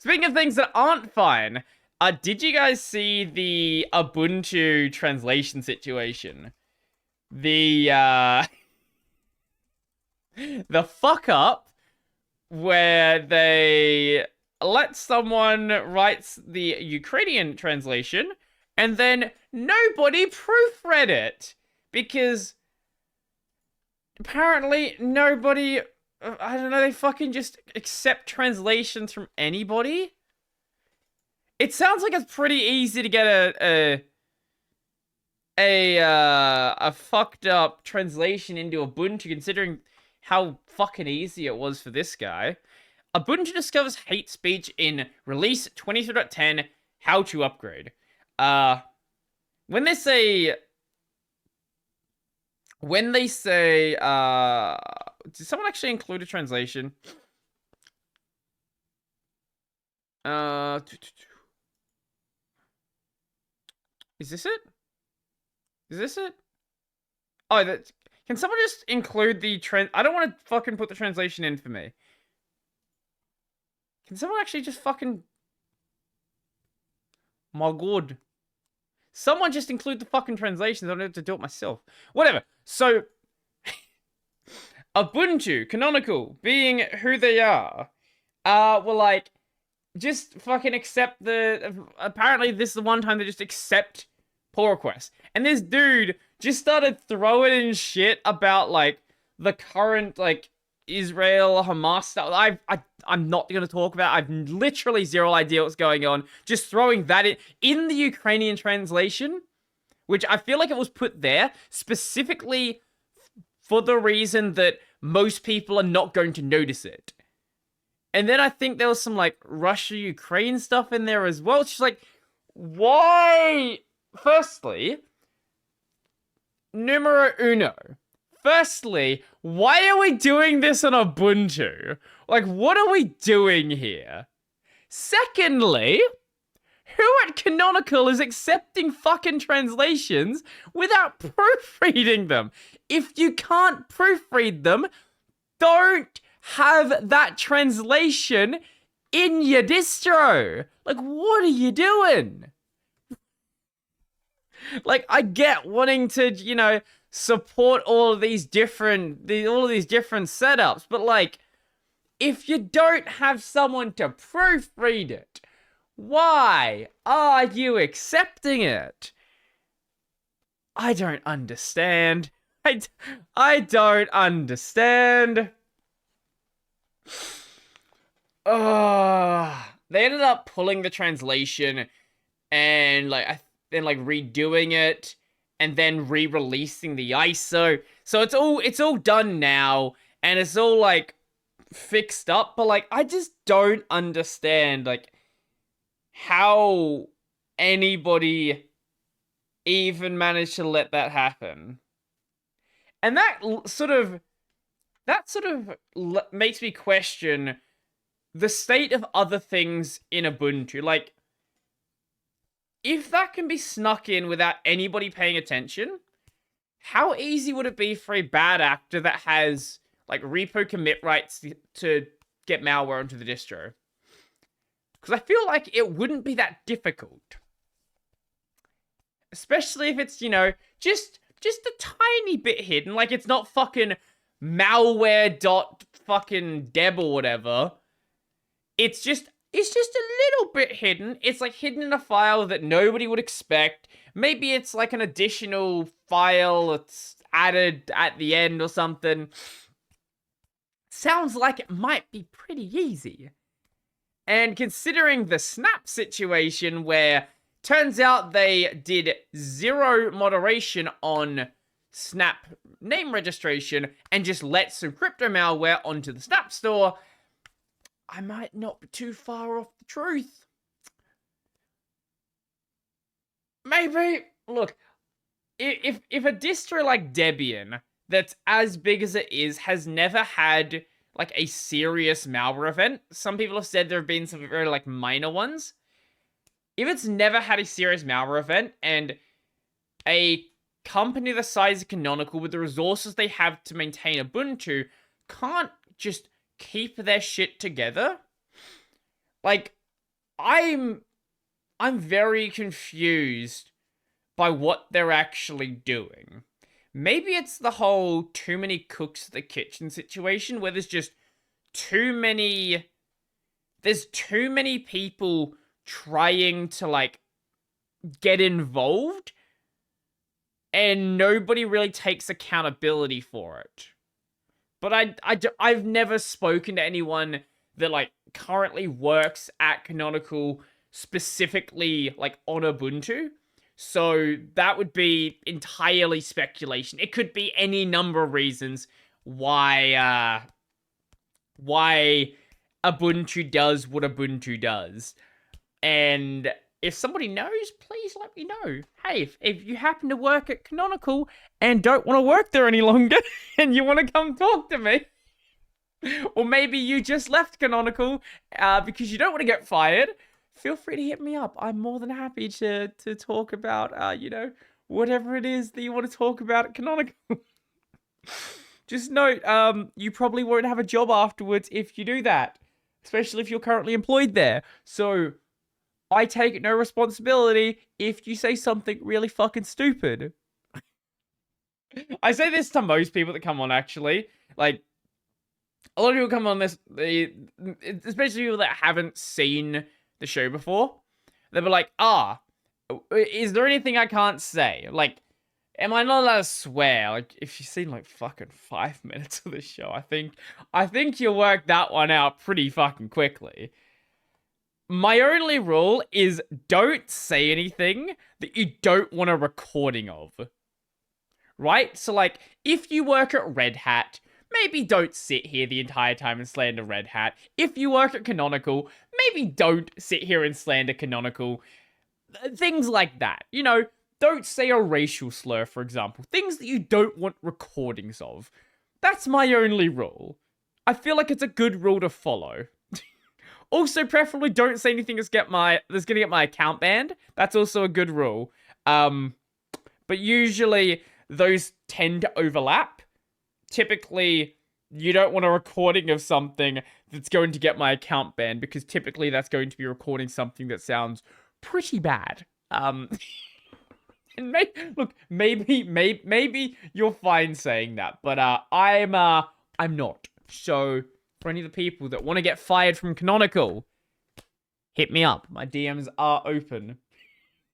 Speaking of things that aren't fine, did you guys see the Ubuntu translation situation? The the fuck up where they let someone write the Ukrainian translation and then nobody proofread it because apparently nobody, I don't know, they fucking just accept translations from anybody. It sounds like it's pretty easy to get a fucked up translation into Ubuntu, considering how fucking easy it was for this guy. Ubuntu discovers hate speech in release 23.10. How to upgrade. When they say, did someone actually include a translation? Is this it? Is this it? Oh, that. Can someone just include the I don't want to fucking put the translation in for me. Can someone actually just fucking... My god. Someone just include the fucking translations. I don't have to do it myself. Whatever. So, Ubuntu, Canonical, being who they are, were like, just fucking accept the... Apparently, this is the one time they just accept pull requests. And this dude just started throwing in shit about, like, the current, like, Israel-Hamas stuff. I'm not going to talk about it. I've literally zero idea what's going on. Just throwing that in the Ukrainian translation, which I feel like it was put there specifically for the reason that most people are not going to notice it. And then I think there was some, like, Russia-Ukraine stuff in there as well. It's just like, why? Firstly, numero uno. Firstly, why are we doing this on Ubuntu? Like, what are we doing here? Secondly, who at Canonical is accepting fucking translations without proofreading them? If you can't proofread them, don't have that translation in your distro. Like, what are you doing? Like, I get wanting to, you know, support all of these different setups, but like, if you don't have someone to proofread it, why are you accepting it? I don't understand. I don't understand. They ended up pulling the translation and then redoing it and then re-releasing the ISO. So it's all done now and it's all like fixed up, but like I just don't understand like how anybody even managed to let that happen. And that sort of makes me question the state of other things in Ubuntu. Like, if that can be snuck in without anybody paying attention, how easy would it be for a bad actor that has, like, repo commit rights to get malware onto the distro? Because I feel like it wouldn't be that difficult. Especially if it's, you know, just a tiny bit hidden. Like, it's not fucking malware.fucking-deb or whatever. It's just a little bit hidden. It's like hidden in a file that nobody would expect. Maybe it's like an additional file that's added at the end or something. Sounds like it might be pretty easy. And considering the Snap situation where turns out they did zero moderation on Snap name registration and just let some crypto malware onto the Snap store, I might not be too far off the truth. Maybe, look, if a distro like Debian, that's as big as it is, has never had, like, a serious malware event, some people have said there have been some very, like, minor ones. If it's never had a serious malware event, and a company the size of Canonical, with the resources they have to maintain Ubuntu, can't just keep their shit together, like, I'm very confused by what they're actually doing. Maybe it's the whole too many cooks at the kitchen situation where there's too many people trying to like get involved and nobody really takes accountability for it. But I've never spoken to anyone that like currently works at Canonical specifically like on Ubuntu. So that would be entirely speculation. It could be any number of reasons why Ubuntu does what Ubuntu does. And if somebody knows, please let me know. Hey, if you happen to work at Canonical and don't want to work there any longer and you want to come talk to me, or maybe you just left Canonical because you don't want to get fired, feel free to hit me up. I'm more than happy to talk about, whatever it is that you want to talk about at Canonical. Just note, you probably won't have a job afterwards if you do that, especially if you're currently employed there. So I take no responsibility if you say something really fucking stupid. I say this to most people that come on, actually. Like, a lot of people come on this, especially people that haven't seen the show before. They'll be like, is there anything I can't say? Like, am I not allowed to swear? Like, if you've seen like fucking 5 minutes of the show, I think you'll work that one out pretty fucking quickly. My only rule is don't say anything that you don't want a recording of. Right? So like, if you work at Red Hat, maybe don't sit here the entire time and slander Red Hat. If you work at Canonical, maybe don't sit here and slander Canonical. Things like that. You know, don't say a racial slur, for example. Things that you don't want recordings of. That's my only rule. I feel like it's a good rule to follow. Also, preferably don't say anything that's gonna get my account banned. That's also a good rule. But usually those tend to overlap. Typically, you don't want a recording of something that's going to get my account banned because typically that's going to be recording something that sounds pretty bad. And maybe you're fine saying that, but I'm not. So for any of the people that want to get fired from Canonical, hit me up. My DMs are open.